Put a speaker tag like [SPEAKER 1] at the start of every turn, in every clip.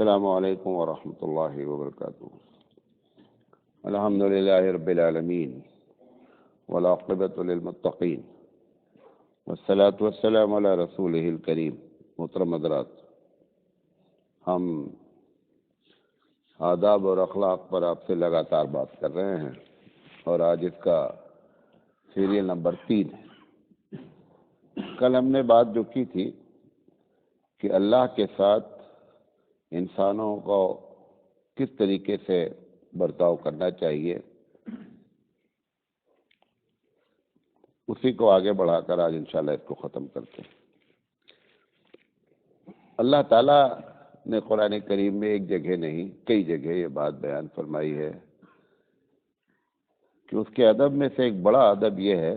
[SPEAKER 1] السلام علیکم ورحمۃ اللہ وبرکاتہ۔ الحمد للہ رب العالمین والعاقبۃ للمتقین والصلاة والسلام علی رسولہ الکریم۔ محترم حضرات، ہم آداب اور اخلاق پر آپ سے لگاتار بات کر رہے ہیں اور آج اس کا سیریل نمبر 3 ہے۔ کل ہم نے بات جو کی تھی کہ اللہ کے ساتھ انسانوں کو کس طریقے سے برتاؤ کرنا چاہیے، اسی کو آگے بڑھا کر آج انشاءاللہ اس کو ختم کرتے ہیں۔ اللہ تعالیٰ نے قرآن کریم میں ایک جگہ نہیں کئی جگہ یہ بات بیان فرمائی ہے کہ اس کے ادب میں سے ایک بڑا ادب یہ ہے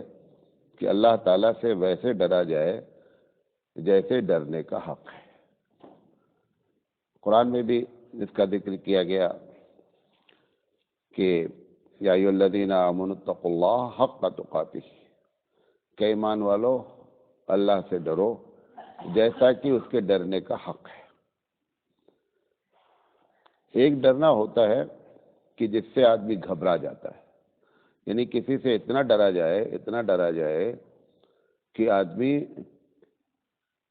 [SPEAKER 1] کہ اللہ تعالیٰ سے ویسے ڈرا جائے جیسے ڈرنے کا حق ہے۔ قرآن میں بھی اس کا ذکر کیا گیا کہ یا ایھا الذین آمنوا اتقوا اللہ حق تقاتہ، کہ ایمان والو اللہ سے ڈرو جیسا کہ اس کے ڈرنے کا حق ہے۔ ایک ڈرنا ہوتا ہے کہ جس سے آدمی گھبرا جاتا ہے، یعنی کسی سے اتنا ڈرا جائے کہ آدمی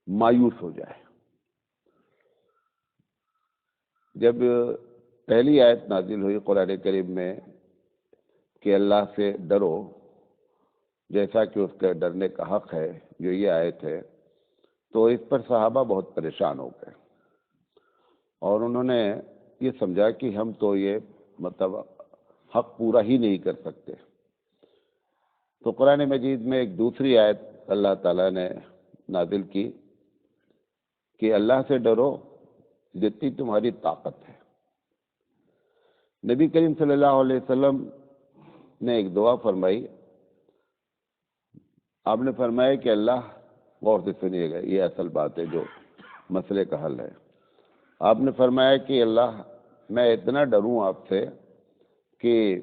[SPEAKER 1] مایوس ہو جائے۔ جب پہلی آیت نازل ہوئی قرآن کریم میں کہ اللہ سے ڈرو جیسا کہ اس کے ڈرنے کا حق ہے، جو یہ آیت ہے، تو اس پر صحابہ بہت پریشان ہو گئے اور انہوں نے یہ سمجھا کہ ہم تو یہ حق پورا ہی نہیں کر سکتے۔ تو قرآن مجید میں ایک دوسری آیت اللہ تعالیٰ نے نازل کی کہ اللہ سے ڈرو جتنی تمہاری طاقت ہے۔ نبی کریم صلی اللہ علیہ وسلم نے ایک دعا فرمائی۔ آپ نے فرمایا کہ اللہ، غور سے سنیے گا، یہ اصل بات ہے جو مسئلے کا حل ہے۔ آپ نے فرمایا کہ اللہ، میں اتنا ڈروں آپ سے کہ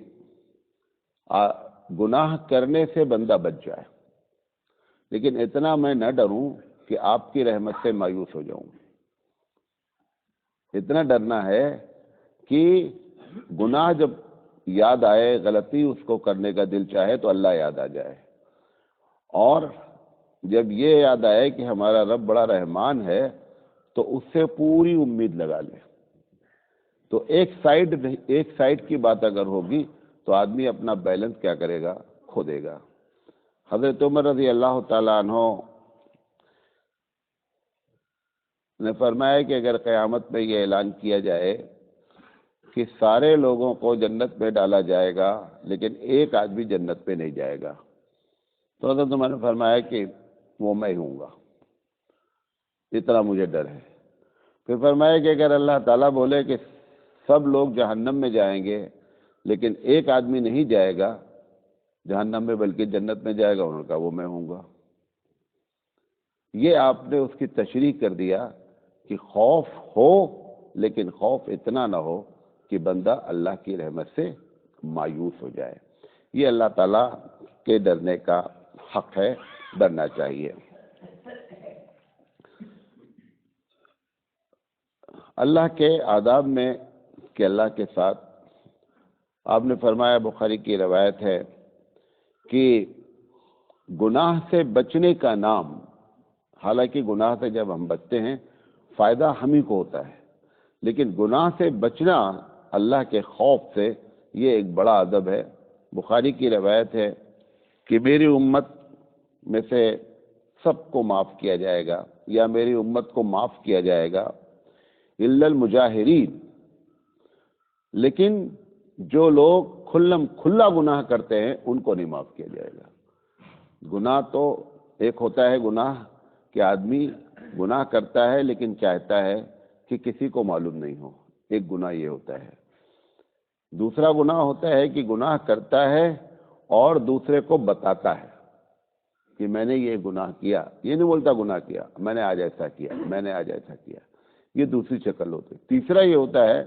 [SPEAKER 1] گناہ کرنے سے بندہ بچ جائے، لیکن اتنا میں نہ ڈروں کہ آپ کی رحمت سے مایوس ہو جاؤں۔ اتنا ڈرنا ہے کہ گناہ جب یاد آئے، غلطی اس کو کرنے کا دل چاہے تو اللہ یاد آ جائے، اور جب یہ یاد آئے کہ ہمارا رب بڑا رحمان ہے تو اس سے پوری امید لگا لے۔ تو ایک سائیڈ کی بات اگر ہوگی تو آدمی اپنا بیلنس کیا کرے گا، کھو دے گا۔ حضرت عمر رضی اللہ تعالیٰ عنہ نے فرمایا کہ اگر قیامت میں یہ اعلان کیا جائے کہ سارے لوگوں کو جنت میں ڈالا جائے گا لیکن ایک آدمی جنت میں نہیں جائے گا، تو حضرت عمر نے فرمایا کہ وہ میں ہوں گا، اتنا مجھے ڈر ہے۔ پھر فرمایا کہ اگر اللہ تعالیٰ بولے کہ سب لوگ جہنم میں جائیں گے لیکن ایک آدمی نہیں جائے گا جہنم میں بلکہ جنت میں جائے گا، انہوں نے کہا وہ میں ہوں گا۔ یہ آپ نے اس کی تشریح کر دیا کہ خوف ہو لیکن خوف اتنا نہ ہو کہ بندہ اللہ کی رحمت سے مایوس ہو جائے۔ یہ اللہ تعالیٰ کے ڈرنے کا حق ہے، ڈرنا چاہیے۔ اللہ کے آداب میں کہ اللہ کے ساتھ آپ نے فرمایا، بخاری کی روایت ہے کہ گناہ سے بچنے کا نام، حالانکہ گناہ سے جب ہم بچتے ہیں فائدہ ہم ہی کو ہوتا ہے، لیکن گناہ سے بچنا اللہ کے خوف سے، یہ ایک بڑا ادب ہے۔ بخاری کی روایت ہے کہ میری امت میں سے سب کو معاف کیا جائے گا، یا میری امت کو معاف کیا جائے گا الا المجاہرین، لیکن جو لوگ کھلا گناہ کرتے ہیں ان کو نہیں معاف کیا جائے گا۔ گناہ تو ایک ہوتا ہے گناہ کہ آدمی گناہ کرتا ہے لیکن چاہتا ہے کہ کسی کو معلوم نہیں ہو، ایک گناہ یہ ہوتا ہے۔ دوسرا گناہ ہوتا ہے کہ گناہ کرتا ہے اور دوسرے کو بتاتا ہے کہ میں نے یہ گناہ کیا، یہ نہیں بولتا گناہ کیا، میں نے آج ایسا کیا، میں نے آج ایسا کیا، یہ دوسری شکل ہوتی ہے۔ تیسرا یہ ہوتا ہے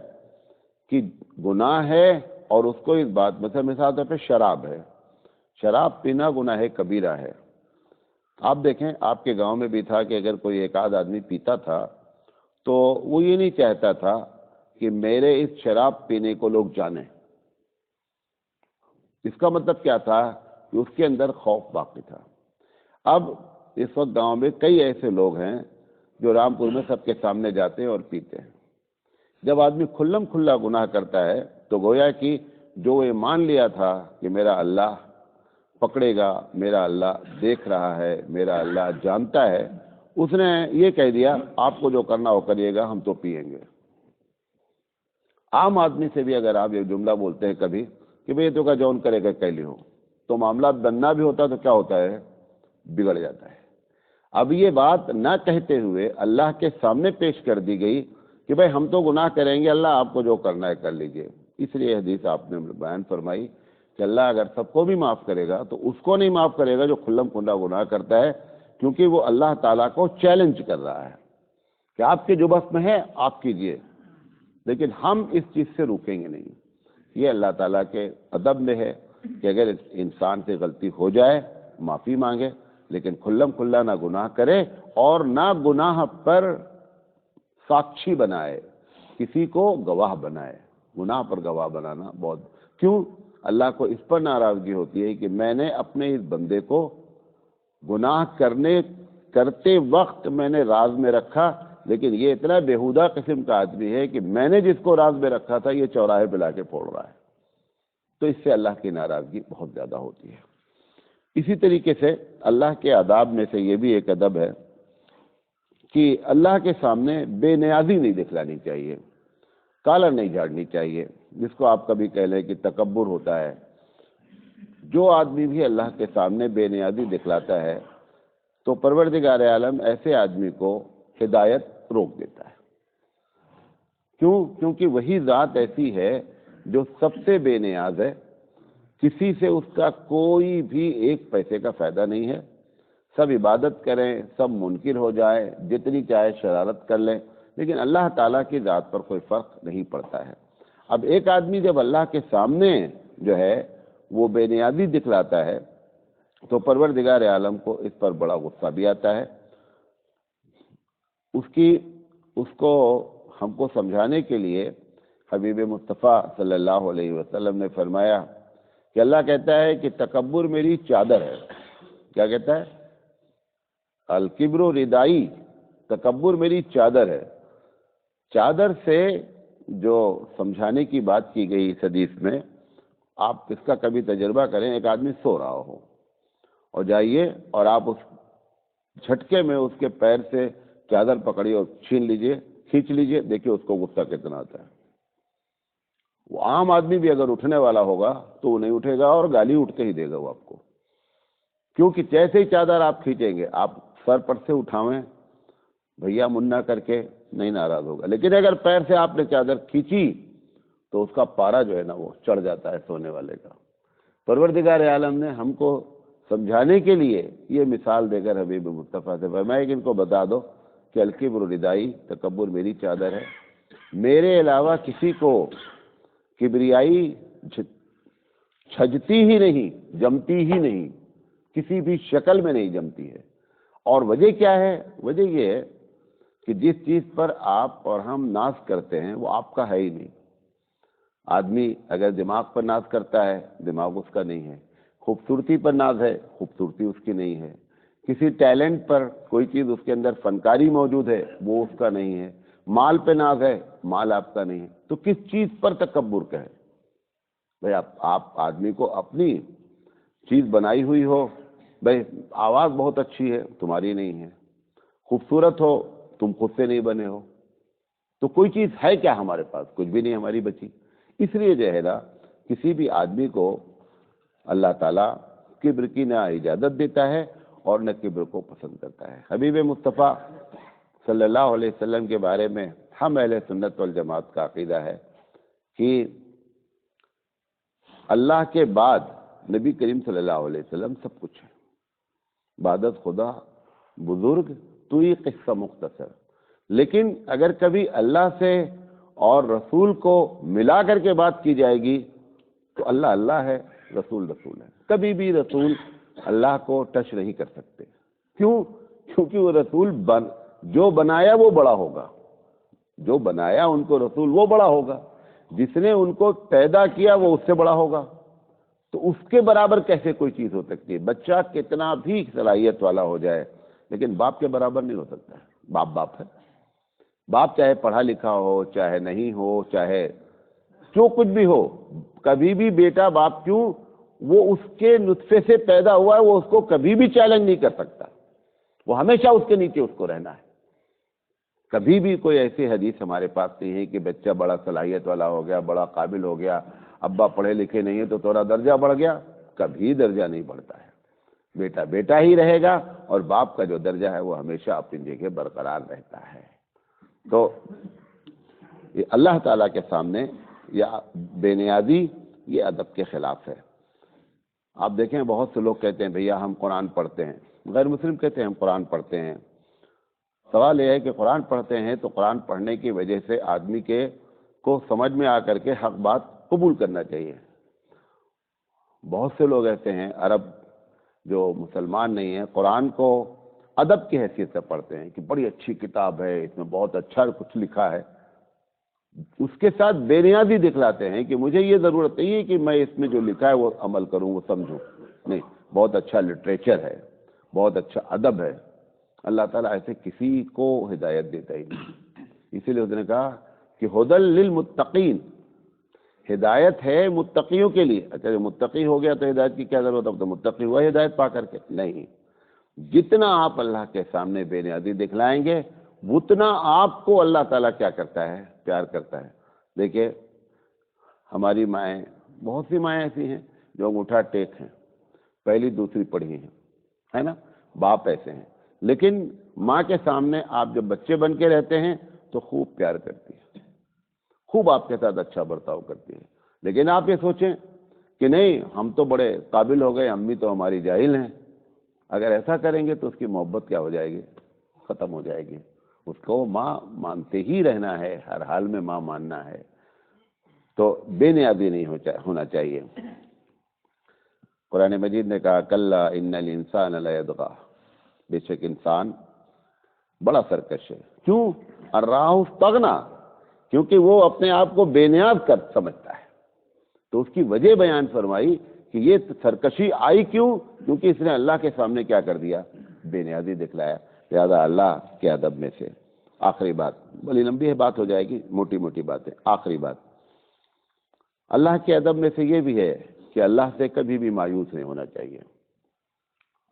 [SPEAKER 1] کہ گناہ ہے اور اس کو اس بات، مثال طور پہ شراب ہے، شراب پینا گناہ کبیرہ ہے۔ آپ دیکھیں، آپ کے گاؤں میں بھی تھا کہ اگر کوئی ایک آدھ آدمی پیتا تھا تو وہ یہ نہیں چاہتا تھا کہ میرے اس شراب پینے کو لوگ جانیں۔ اس کا مطلب کیا تھا کہ اس کے اندر خوف باقی تھا۔ اب اس وقت گاؤں میں کئی ایسے لوگ ہیں جو رامپور میں سب کے سامنے جاتے ہیں اور پیتے ہیں۔ جب آدمی کھلم کھلا گناہ کرتا ہے تو گویا کہ جو یہ مان لیا تھا کہ میرا اللہ پکڑے گا، میرا اللہ دیکھ رہا ہے، میرا اللہ جانتا ہے، اس نے یہ کہہ دیا آپ کو جو کرنا ہو کریے گا، ہم تو پیئیں گے۔ عام آدمی سے بھی اگر آپ یہ جملہ بولتے ہیں کبھی کہ بھئی تو کا جون کرے گا کہلی ہو، تو معاملہ بننا بھی ہوتا تو کیا ہوتا ہے، بگڑ جاتا ہے۔ اب یہ بات نہ کہتے ہوئے اللہ کے سامنے پیش کر دی گئی کہ بھئی ہم تو گناہ کریں گے، اللہ آپ کو جو کرنا ہے کر لیجئے۔ اس لیے حدیث آپ نے بیان فرمائی کہ اللہ اگر سب کو بھی معاف کرے گا تو اس کو نہیں معاف کرے گا جو کھلم کھلا گناہ کرتا ہے، کیونکہ وہ اللہ تعالیٰ کو چیلنج کر رہا ہے کہ آپ کے جو بس میں ہے آپ کیجئے، لیکن ہم اس چیز سے روکیں گے نہیں۔ یہ اللہ تعالیٰ کے ادب میں ہے کہ اگر انسان سے غلطی ہو جائے معافی مانگے، لیکن کھلم کھلا نہ گناہ کرے اور نہ گناہ پر ساکشی بنائے، کسی کو گواہ بنائے۔ گناہ پر گواہ بنانا بہت، کیوں اللہ کو اس پر ناراضگی ہوتی ہے کہ میں نے اپنے اس بندے کو گناہ کرتے وقت میں نے راز میں رکھا، لیکن یہ اتنا بےہودہ قسم کا آدمی ہے کہ میں نے جس کو راز میں رکھا تھا یہ چوراہے پہ لا کے پھوڑ رہا ہے، تو اس سے اللہ کی ناراضگی بہت زیادہ ہوتی ہے۔ اسی طریقے سے اللہ کے آداب میں سے یہ بھی ایک ادب ہے کہ اللہ کے سامنے بے نیازی نہیں دکھلانی چاہیے، کالر نہیں جھاڑنی چاہیے، جس کو آپ کبھی کہہ لیں کہ تکبر ہوتا ہے۔ جو آدمی بھی اللہ کے سامنے بے نیازی دکھلاتا ہے تو پروردگار عالم ایسے آدمی کو ہدایت روک دیتا ہے۔ کیونکہ وہی ذات ایسی ہے جو سب سے بے نیاز ہے، کسی سے اس کا کوئی بھی ایک پیسے کا فائدہ نہیں ہے، سب عبادت کریں، سب منکر ہو جائے، جتنی چاہے شرارت کر لیں، لیکن اللہ تعالیٰ کی ذات پر کوئی فرق نہیں پڑتا ہے۔ اب ایک آدمی جب اللہ کے سامنے جو ہے وہ بے نیازی دکھلاتا ہے تو پروردگار عالم کو اس پر بڑا غصہ بھی آتا ہے۔ اس کو ہم کو سمجھانے کے لیے حبیب مصطفیٰ صلی اللہ علیہ وسلم نے فرمایا کہ اللہ کہتا ہے کہ تکبر میری چادر ہے۔ کیا کہتا ہے؟ الکبر ردائی، تکبر میری چادر ہے۔ چادر سے جو سمجھانے کی بات کی گئی اس حدیث میں، آپ اس کا کبھی تجربہ کریں، ایک آدمی سو رہا ہو اور جائیے اور آپ اس جھٹکے میں اس کے پیر سے چادر پکڑی اور کھینچ لیجئے، دیکھیے اس کو غصہ کتنا آتا ہے۔ وہ عام آدمی بھی اگر اٹھنے والا ہوگا تو وہ نہیں اٹھے گا اور گالی اٹھتے ہی دے گا وہ آپ کو، کیونکہ جیسے ہی چادر آپ کھینچیں گے، آپ سر پر سے اٹھاویں بھیا منا کر کے نہیں ناراض ہوگا، لیکن اگر پیر سے آپ نے چادر کھینچی تو اس کا پارا جو ہے نا وہ چڑھ جاتا ہے سونے والے کا۔ پروردگار عالم نے ہم کو سمجھانے کے لیے یہ مثال دے کر حبیب مصطفیٰ سے فرمایا کہ ان کو بتا دو کہ الکبر ردائی، تکبر میری چادر ہے، میرے علاوہ کسی کو کبریائی چھجتی ہی نہیں، جمتی ہی نہیں، کسی بھی شکل میں نہیں جمتی ہے۔ اور وجہ کیا ہے؟ وجہ یہ ہے کہ جس چیز پر آپ اور ہم ناز کرتے ہیں وہ آپ کا ہے ہی نہیں۔ آدمی اگر دماغ پر ناز کرتا ہے، دماغ اس کا نہیں ہے۔ خوبصورتی پر ناز ہے، خوبصورتی اس کی نہیں ہے۔ کسی ٹیلنٹ پر کوئی چیز اس کے اندر فنکاری موجود ہے، وہ اس کا نہیں ہے۔ مال پہ ناز ہے، مال آپ کا نہیں ہے، تو کس چیز پر تکبر کا ہے؟ بھائی آپ آدمی کو اپنی چیز بنائی ہوئی ہو، بھائی آواز بہت اچھی ہے، تمہاری نہیں ہے، خوبصورت ہو، تم خود سے نہیں بنے ہو، تو کوئی چیز ہے کیا ہمارے پاس؟ کچھ بھی نہیں ہماری بچی۔ اس لیے جو ہے نا کسی بھی آدمی کو اللہ تعالیٰ کبر کی نہ اجازت دیتا ہے اور نہ کبر کو پسند کرتا ہے۔ حبیب مصطفیٰ صلی اللہ علیہ وسلم کے بارے میں ہم اہل سنت والجماعت کا عقیدہ ہے کہ اللہ کے بعد نبی کریم صلی اللہ علیہ وسلم سب کچھ ہے، عبادت خدا بزرگ تو یہ قصہ مختصر۔ لیکن اگر کبھی اللہ سے اور رسول کو ملا کر کے بات کی جائے گی تو اللہ اللہ ہے، رسول رسول ہے۔ کبھی بھی رسول اللہ کو ٹچ نہیں کر سکتے۔ کیوں؟ کیونکہ وہ رسول جو بنایا وہ بڑا ہوگا، جو بنایا ان کو رسول وہ بڑا ہوگا، جس نے ان کو پیدا کیا وہ اس سے بڑا ہوگا، تو اس کے برابر کیسے کوئی چیز ہو سکتی ہے؟ بچہ کتنا بھی صلاحیت والا ہو جائے لیکن باپ کے برابر نہیں ہو سکتا ہے۔ باپ باپ ہے، باپ چاہے پڑھا لکھا ہو چاہے نہیں ہو، چاہے جو کچھ بھی ہو، کبھی بھی بیٹا باپ کیوں، وہ اس کے نطفے سے پیدا ہوا ہے، وہ اس کو کبھی بھی چیلنج نہیں کر سکتا، وہ ہمیشہ اس کے نیچے اس کو رہنا ہے۔ کبھی بھی کوئی ایسی حدیث ہمارے پاس نہیں ہے کہ بچہ بڑا صلاحیت والا ہو گیا، بڑا قابل ہو گیا، ابا پڑھے لکھے نہیں ہے تو تھوڑا درجہ بڑھ گیا، کبھی درجہ نہیں بڑھتا ہے۔ بیٹا بیٹا ہی رہے گا اور باپ کا جو درجہ ہے وہ ہمیشہ اپنی جگہ برقرار رہتا ہے۔ تو یہ اللہ تعالیٰ کے سامنے یا بے نیازی یہ ادب کے خلاف ہے۔ آپ دیکھیں بہت سے لوگ کہتے ہیں بھیا ہم قرآن پڑھتے ہیں، غیر مسلم کہتے ہیں ہم قرآن پڑھتے ہیں۔ سوال یہ ہے کہ قرآن پڑھتے ہیں تو قرآن پڑھنے کی وجہ سے آدمی کو سمجھ میں آ کر کے حق بات قبول کرنا چاہیے۔ بہت سے لوگ ایسے ہیں عرب جو مسلمان نہیں ہیں، قرآن کو ادب کی حیثیت سے پڑھتے ہیں کہ بڑی اچھی کتاب ہے، اس میں بہت اچھا کچھ لکھا ہے، اس کے ساتھ بے نیازی دکھلاتے ہیں کہ مجھے یہ ضرورت نہیں ہے کہ میں اس میں جو لکھا ہے وہ عمل کروں، وہ سمجھوں، نہیں، بہت اچھا لٹریچر ہے، بہت اچھا ادب ہے۔ اللہ تعالیٰ ایسے کسی کو ہدایت دیتا ہی نہیں، اسی لیے اس نے کہا کہ ہدی للمتقین، ہدایت ہے متقیوں کے لیے۔ اچھا جو متقی ہو گیا تو ہدایت کی کیا ضرورت؟ اب تو متقی ہوا ہدایت پا کر کے؟ نہیں، جتنا آپ اللہ کے سامنے بے نیازی دکھلائیں گے اتنا آپ کو اللہ تعالیٰ کیا کرتا ہے؟ پیار کرتا ہے۔ دیکھیے ہماری مائیں، بہت سی مائیں ایسی ہیں جو انگوٹھا ٹیک ہیں، پہلی دوسری پڑھی ہیں، ہے نا، باپ ایسے ہیں، لیکن ماں کے سامنے آپ جب بچے بن کے رہتے ہیں تو خوب پیار کرتی ہے، خوب آپ کے ساتھ اچھا برتاؤ کرتی ہے۔ لیکن آپ یہ سوچیں کہ نہیں ہم تو بڑے قابل ہو گئے، امی تو ہماری جاہل ہیں، اگر ایسا کریں گے تو اس کی محبت کیا ہو جائے گی؟ ختم ہو جائے گی۔ اس کو ماں مانتے ہی رہنا ہے، ہر حال میں ماں ماننا ہے، تو بے نیازی نہیں ہونا چاہیے۔ قرآن مجید نے کہا کلا ان الانسان لیطغی، بے شک انسان بڑا سرکش ہے۔ کیوں؟ الراہ استغنی، کیونکہ وہ اپنے آپ کو بے نیاز سمجھتا ہے۔ تو اس کی وجہ بیان فرمائی کہ یہ سرکشی آئی کیوں؟ کیونکہ اس نے اللہ کے سامنے کیا کر دیا؟ بے نیازی دکھلایا۔ لہذا اللہ کے ادب میں سے آخری بات، بڑی لمبی ہے بات، ہو جائے گی، موٹی موٹی باتیں، آخری بات، اللہ کے ادب میں سے یہ بھی ہے کہ اللہ سے کبھی بھی مایوس نہیں ہونا چاہیے۔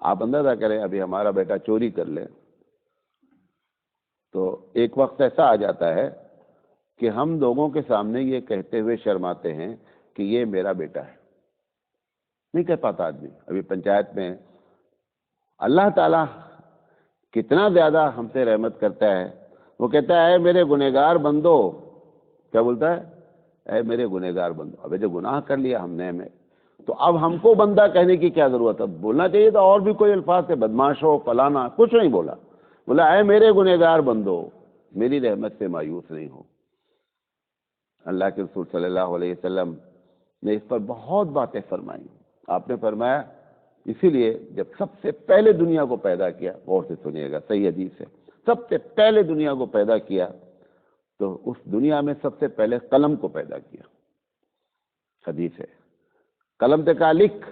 [SPEAKER 1] آپ اندازہ کریں ابھی ہمارا بیٹا چوری کر لے تو ایک وقت ایسا آ جاتا ہے کہ ہم لوگوں کے سامنے یہ کہتے ہوئے شرماتے ہیں کہ یہ میرا بیٹا ہے، نہیں کہہ پاتا آدمی۔ ابھی پنچایت میں اللہ تعالیٰ کتنا زیادہ ہم سے رحمت کرتا ہے، وہ کہتا ہے اے میرے گنہگار بندو، کیا بولتا ہے؟ اے میرے گنہگار بندو۔ ابھی جو گناہ کر لیا ہم نے تو اب ہم کو بندہ کہنے کی کیا ضرورت ہے؟ بولنا چاہیے تو اور بھی کوئی الفاظ سے، بدماش ہو فلانا، کچھ نہیں بولا، بولا اے میرے گنہگار بندو میری رحمت سے مایوس نہیں ہو۔ اللہ کے رسول صلی اللہ علیہ وسلم نے اس پر بہت باتیں فرمائی۔ آپ نے فرمایا اسی لیے جب سب سے پہلے دنیا کو پیدا کیا، غور سے سنیے گا، صحیح حدیث ہے، سب سے پہلے دنیا کو پیدا کیا تو اس دنیا میں سب سے پہلے قلم کو پیدا کیا، حدیث ہے۔ قلم سے کہا لکھ،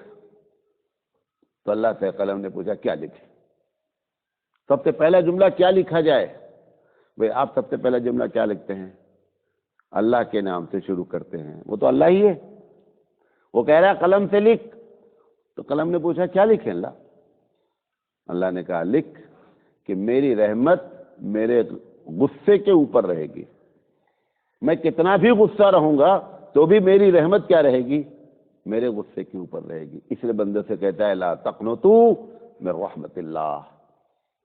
[SPEAKER 1] تو اللہ سے قلم نے پوچھا کیا لکھے؟ سب سے پہلا جملہ کیا لکھا جائے؟ بھئی آپ سب سے پہلا جملہ کیا لکھتے ہیں؟ اللہ کے نام سے شروع کرتے ہیں، وہ تو اللہ ہی ہے۔ وہ کہہ رہا ہے قلم سے لکھ، تو قلم نے پوچھا کیا لکھیں اللہ؟ اللہ نے کہا لکھ کہ میری رحمت میرے غصے کے اوپر رہے گی، میں کتنا بھی غصہ رہوں گا تو بھی میری رحمت کیا رہے گی؟ میرے غصے کے اوپر رہے گی۔ اس لیے بندے سے کہتا ہے لا تقنطوا من رحمت اللہ،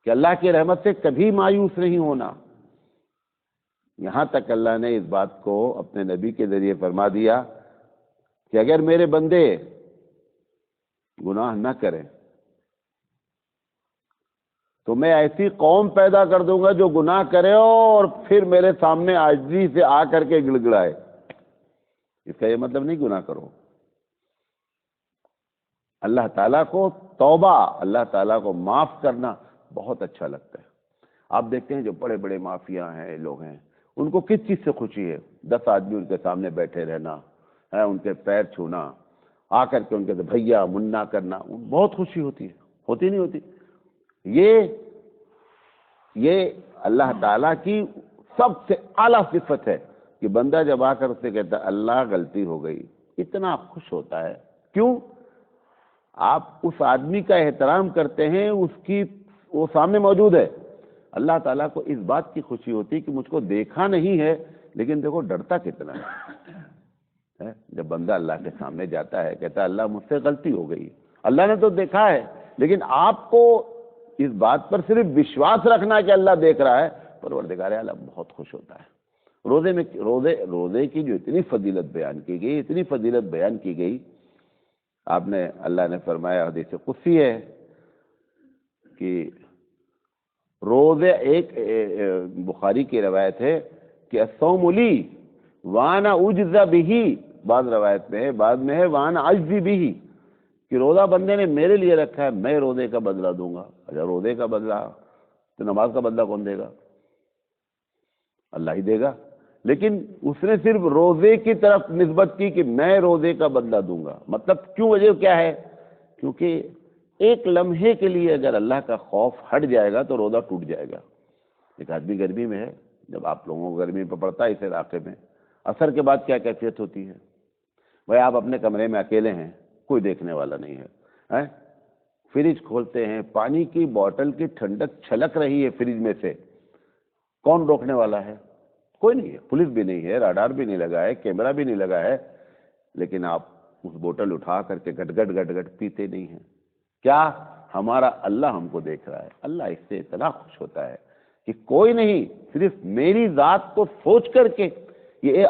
[SPEAKER 1] کہ اللہ کی رحمت سے کبھی مایوس نہیں ہونا۔ یہاں تک اللہ نے اس بات کو اپنے نبی کے ذریعے فرما دیا کہ اگر میرے بندے گناہ نہ کریں تو میں ایسی قوم پیدا کر دوں گا جو گناہ کرے اور پھر میرے سامنے عاجزی سے آ کر کے گڑ گڑائے۔ اس کا یہ مطلب نہیں گناہ کرو۔ اللہ تعالیٰ کو توبہ، اللہ تعالیٰ کو معاف کرنا بہت اچھا لگتا ہے۔ آپ دیکھتے ہیں جو بڑے بڑے مافیا ہیں، لوگ ہیں، ان کو کس چیز سے خوشی ہے؟ 10 آدمی ان کے سامنے بیٹھے رہنا ہے، ان کے پیر چھونا، آ کر کے ان کے بھیا منا کرنا، بہت خوشی ہوتی ہے، ہوتی نہیں ہوتی؟ یہ اللہ تعالیٰ کی سب سے اعلیٰ صفت ہے کہ بندہ جب آ کر اس سے کہتا ہے اللہ غلطی ہو گئی، اتنا خوش ہوتا ہے۔ کیوں؟ آپ اس آدمی کا احترام کرتے ہیں، وہ سامنے موجود ہے۔ اللہ تعالیٰ کو اس بات کی خوشی ہوتی کہ مجھ کو دیکھا نہیں ہے لیکن دیکھو ڈرتا کتنا ہے۔ جب بندہ اللہ کے سامنے جاتا ہے، کہتا ہے اللہ مجھ سے غلطی ہو گئی، اللہ نے تو دیکھا ہے لیکن آپ کو اس بات پر صرف وشواس رکھنا ہے کہ اللہ دیکھ رہا ہے، پروردگار عالم بہت خوش ہوتا ہے۔ روزے کی جو اتنی فضیلت بیان کی گئی، اتنی فضیلت بیان کی گئی، آپ نے اللہ نے فرمایا، حدیث قدسی ہے کہ روزے، ایک بخاری کی روایت ہے کہ الصوم لی وانا اجزی بہ، بعض روایت میں ہے، بعض میں ہے وانا اجزی بہ، کہ روزہ بندے نے میرے لیے رکھا ہے، میں روزے کا بدلہ دوں گا۔ اچھا روزے کا بدلہ تو نماز کا بدلہ کون دے گا؟ اللہ ہی دے گا، لیکن اس نے صرف روزے کی طرف نسبت کی کہ میں روزے کا بدلہ دوں گا۔ مطلب کیوں؟ وجہ کیا ہے؟ کیونکہ ایک لمحے کے لیے اگر اللہ کا خوف ہٹ جائے گا تو روزہ ٹوٹ جائے گا۔ ایک آدمی گرمی میں ہے، جب آپ لوگوں کو گرمی پہ پڑتا ہے اس علاقے میں، عصر کے بعد کیا کیفیت ہوتی ہے؟ بھائی آپ اپنے کمرے میں اکیلے ہیں، کوئی دیکھنے والا نہیں ہے، فریج کھولتے ہیں، پانی کی بوتل کی ٹھنڈک چھلک رہی ہے فریج میں سے، کون روکنے والا ہے؟ کوئی نہیں ہے، پولیس بھی نہیں ہے، راڈار بھی نہیں لگا ہے، کیمرہ بھی نہیں لگا ہے، لیکن آپ اس بوتل اٹھا کر کے گٹ گٹ پیتے نہیں ہیں۔ کیا؟ ہمارا اللہ ہم کو دیکھ رہا ہے۔ اللہ اس سے اتنا خوش ہوتا ہے کہ کوئی نہیں، صرف میری ذات کو سوچ کر کے یہ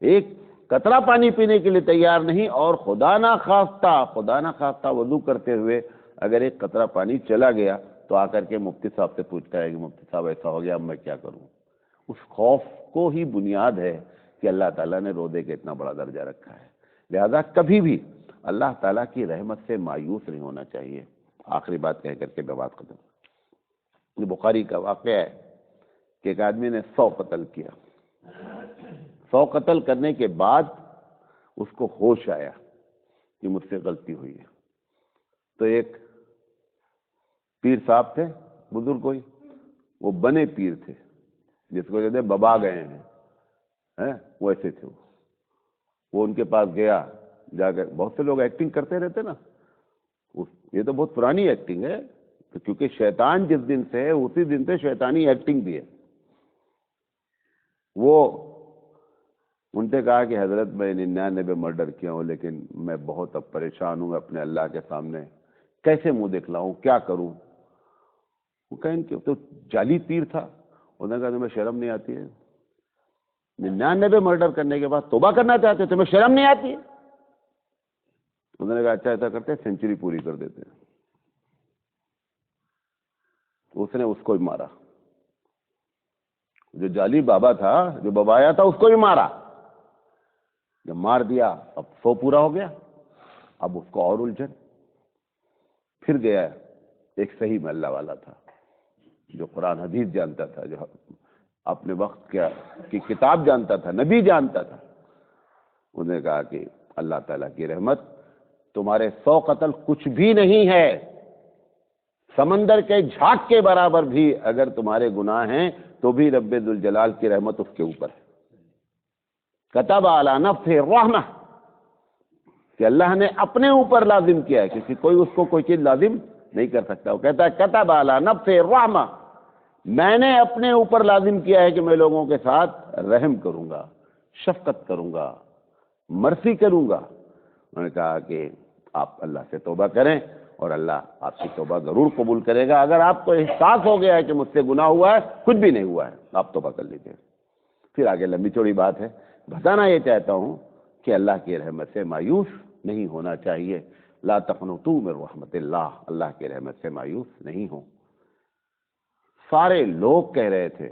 [SPEAKER 1] ایک قطرہ پانی پینے کے لیے تیار نہیں، اور خدا نہ خواستہ وضو کرتے ہوئے اگر ایک قطرہ پانی چلا گیا تو آ کر کے مفتی صاحب سے پوچھتا ہے کہ مفتی صاحب ایسا ہو گیا، اب میں کیا کروں؟ اس خوف کو ہی بنیاد ہے کہ اللہ تعالیٰ نے روزے کا اتنا بڑا درجہ رکھا ہے۔ لہذا کبھی بھی اللہ تعالیٰ کی رحمت سے مایوس نہیں ہونا چاہیے۔ آخری بات کہہ کر کے میں بات ختم۔ یہ بخاری کا واقعہ ہے کہ ایک آدمی نے 100 قتل کیا، 100 قتل کرنے کے بعد اس کو ہوش آیا کہ مجھ سے غلطی ہوئی ہے، تو ایک پیر صاحب تھے، بزرگ کوئی، وہ بنے پیر تھے، جس کو کہتے ہیں ببا گئے ہیں، ویسے تھے وہ ان کے پاس گیا، جا کر بہت سے لوگ ایکٹنگ کرتے رہتے نا، یہ تو بہت پرانی ایکٹنگ ہے، کیونکہ شیطان جس دن سے ہے اسی دن سے شیطانی ایکٹنگ بھی ہے۔ وہ ان سے کہا کہ حضرت میں 99 مرڈر کیا ہوں، لیکن میں بہت اب پریشان ہوں اپنے اللہ کے سامنے، کیسے منہ دکھلاؤں، کیا کروں؟ وہ کہیں کہ تو جعلی پیر تھا، انہوں نے کہا تمہیں شرم نہیں آتی ہے؟ 99 مرڈر کرنے کے بعد توبہ کرنا چاہتے تمہیں شرم نہیں آتی ہے؟ انہوں نے کہا اچھا ایسا کرتے ہیں، سینچری پوری کر دیتے ہیں۔ اس نے اس کو بھی مارا، جو جعلی بابا تھا، جو ببایا تھا، اس کو بھی مارا۔ جب مار دیا اب 100 پورا ہو گیا، اب اس کو اور الجھن، پھر گیا ایک صحیح محلہ والا تھا جو قرآن حدیث جانتا تھا، جو اپنے وقت کی کتاب جانتا تھا، نبی جانتا تھا۔ انہوں نے کہا کہ اللہ تعالیٰ کی رحمت، تمہارے 100 قتل کچھ بھی نہیں ہے، سمندر کے جھاگ کے برابر بھی اگر تمہارے گناہ ہیں تو بھی رب ذوالجلال کی رحمت اس کے اوپر ہے۔ کتب علی نفسہ الرحمہ، کہ اللہ نے اپنے اوپر لازم کیا ہے، کسی کوئی اس کو کوئی چیز لازم نہیں کر سکتا۔ وہ کہتا ہے کتب علی نفسہ الرحمہ، میں نے اپنے اوپر لازم کیا ہے کہ میں لوگوں کے ساتھ رحم کروں گا، شفقت کروں گا، مرسی کروں گا۔ انہوں نے کہا کہ آپ اللہ سے توبہ کریں اور اللہ آپ کی توبہ ضرور قبول کرے گا۔ اگر آپ کو احساس ہو گیا ہے کہ مجھ سے گناہ ہوا ہے، کچھ بھی نہیں ہوا ہے، آپ توبہ کر لیجیے۔ پھر آگے لمبی چوڑی بات ہے، بتانا یہ چاہتا ہوں کہ اللہ کی رحمت سے مایوس نہیں ہونا چاہیے۔ لا تقنطوا من رحمت اللہ، اللہ کی رحمت سے مایوس نہیں ہوں۔ سارے لوگ کہہ رہے تھے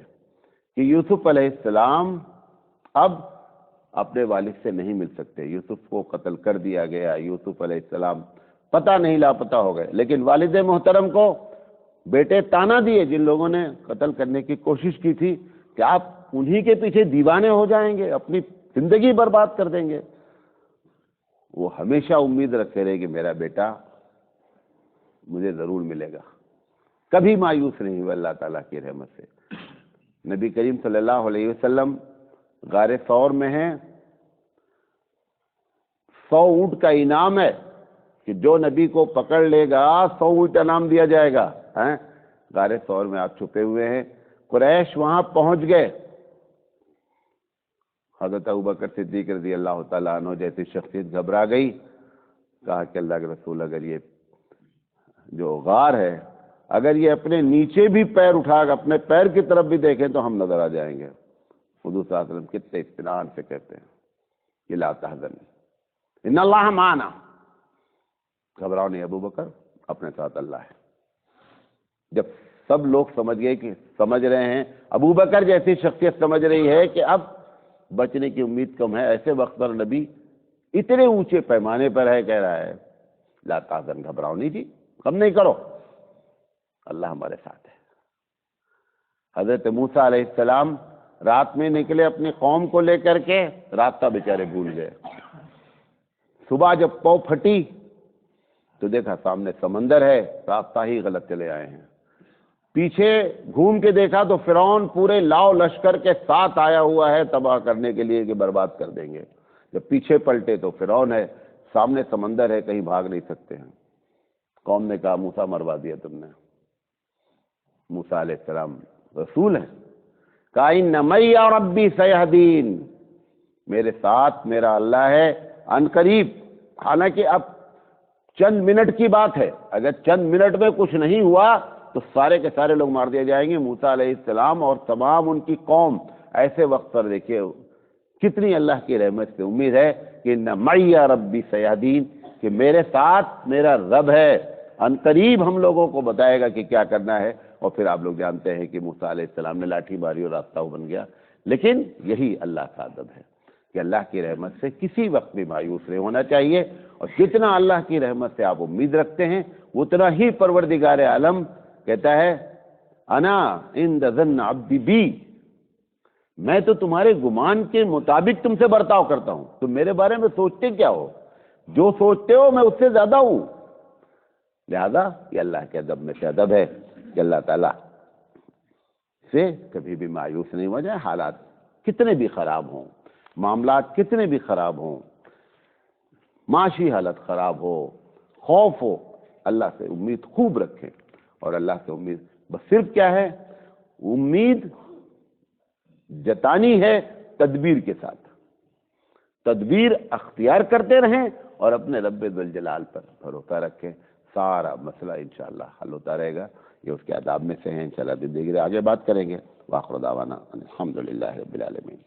[SPEAKER 1] کہ یوسف علیہ السلام اب اپنے والد سے نہیں مل سکتے، یوسف کو قتل کر دیا گیا، یوسف علیہ السلام پتہ نہیں لاپتہ ہو گئے۔ لیکن والد محترم کو بیٹے تانا دیے، جن لوگوں نے قتل کرنے کی کوشش کی تھی، کہ آپ انہی کے پیچھے دیوانے ہو جائیں گے، اپنی زندگی برباد کر دیں گے. وہ ہمیشہ امید رکھتے رہے کہ میرا بیٹا مجھے ضرور ملے گا، کبھی مایوس نہیں ہوئے اللہ تعالیٰ کی رحمت سے. نبی کریم صلی اللہ علیہ وسلم غار ثور میں ہیں، 100 اونٹ کا انعام ہے کہ جو نبی کو پکڑ لے گا 100 اونٹ انعام دیا جائے گا. غار ثور میں آپ چھپے ہوئے ہیں. قریش وہاں پہنچ گئے. حضرت ابوبکر صدیق رضی اللہ تعالیٰ عنہ جیسی شخصیت گھبرا گئی. کہا کہ اللہ کے رسول اگر یہ جو غار ہے اگر یہ اپنے نیچے بھی پیر اٹھا کر اپنے پیر کی طرف بھی دیکھیں تو ہم نظر آ جائیں گے. حضور صلی اللہ علیہ وسلم کتنے اطمینان سے کہتے ہیں کہ لا تحزن ان اللہ معنا، گھبراؤ نہیں ابوبکر، اپنے ساتھ اللہ ہے. جب سب لوگ سمجھ گئے کہ سمجھ رہے ہیں، ابوبکر جیسی شخصیت سمجھ رہی ہے کہ اب بچنے کی امید کم ہے، ایسے وقت پر نبی اتنے اونچے پیمانے پر ہے، کہہ رہا ہے لا تحزن، گھبراؤ نہیں جی، غم نہیں کرو، اللہ ہمارے ساتھ ہے. حضرت موسیٰ علیہ السلام رات میں نکلے اپنی قوم کو لے کر کے، راستہ بیچارے بھول گئے. صبح جب پاؤں پھٹی تو دیکھا سامنے سمندر ہے، راستہ ہی غلط چلے آئے ہیں. پیچھے گھوم کے دیکھا تو فرعون پورے لاؤ لشکر کے ساتھ آیا ہوا ہے تباہ کرنے کے لیے کہ برباد کر دیں گے. جب پیچھے پلٹے تو فرعون ہے، سامنے سمندر ہے، کہیں بھاگ نہیں سکتے ہیں. قوم نے کہا موسیٰ مروا دیا تم نے. موسیٰ علیہ السلام رسول ہیں، کہا ان معی ربی سیہدین، میرے ساتھ میرا اللہ ہے ان قریب. حالانکہ اب چند منٹ کی بات ہے، اگر چند منٹ میں کچھ نہیں ہوا تو سارے کے سارے لوگ مار دیے جائیں گے. موسیٰ علیہ السلام اور تمام ان کی قوم ایسے وقت پر دیکھیے کتنی اللہ کی رحمت سے امید ہے کہ ان معی ربی سیہدین، کہ میرے ساتھ میرا رب ہے، ان قریب ہم لوگوں کو بتائے گا کہ کیا کرنا ہے. اور پھر آپ لوگ جانتے ہیں کہ موسیٰ علیہ السلام نے لاٹھی ماری اور راستہ بن گیا. لیکن یہی اللہ کا ادب ہے کہ اللہ کی رحمت سے کسی وقت بھی مایوس نہیں ہونا چاہیے، اور جتنا اللہ کی رحمت سے آپ امید رکھتے ہیں اتنا ہی پروردگار عالم کہتا ہے انا عند ظن عبدی بی، میں تو تمہارے گمان کے مطابق تم سے برتاؤ کرتا ہوں. تم میرے بارے میں سوچتے کیا ہو؟ جو سوچتے ہو میں اس سے زیادہ ہوں. لہذا یہ اللہ کے ادب میں سے ادب ہے کہ اللہ تعالیٰ سے کبھی بھی مایوس نہیں ہو جائے. حالات کتنے بھی خراب ہوں، معاملات کتنے بھی خراب ہوں، معاشی حالت خراب ہو، خوف ہو، اللہ سے امید خوب رکھیں. اور اللہ سے امید بس صرف کیا ہے؟ امید جتانی ہے تدبیر کے ساتھ، تدبیر اختیار کرتے رہیں اور اپنے رب ذوالجلال پر بھروسہ رکھیں. سارا مسئلہ انشاءاللہ حل ہوتا رہے گا. یہ اس کے آداب میں سے ہیں، انشاءاللہ زندگی آگے بات کریں گے. وآخر دعوانا الحمدللہ رب العالمین.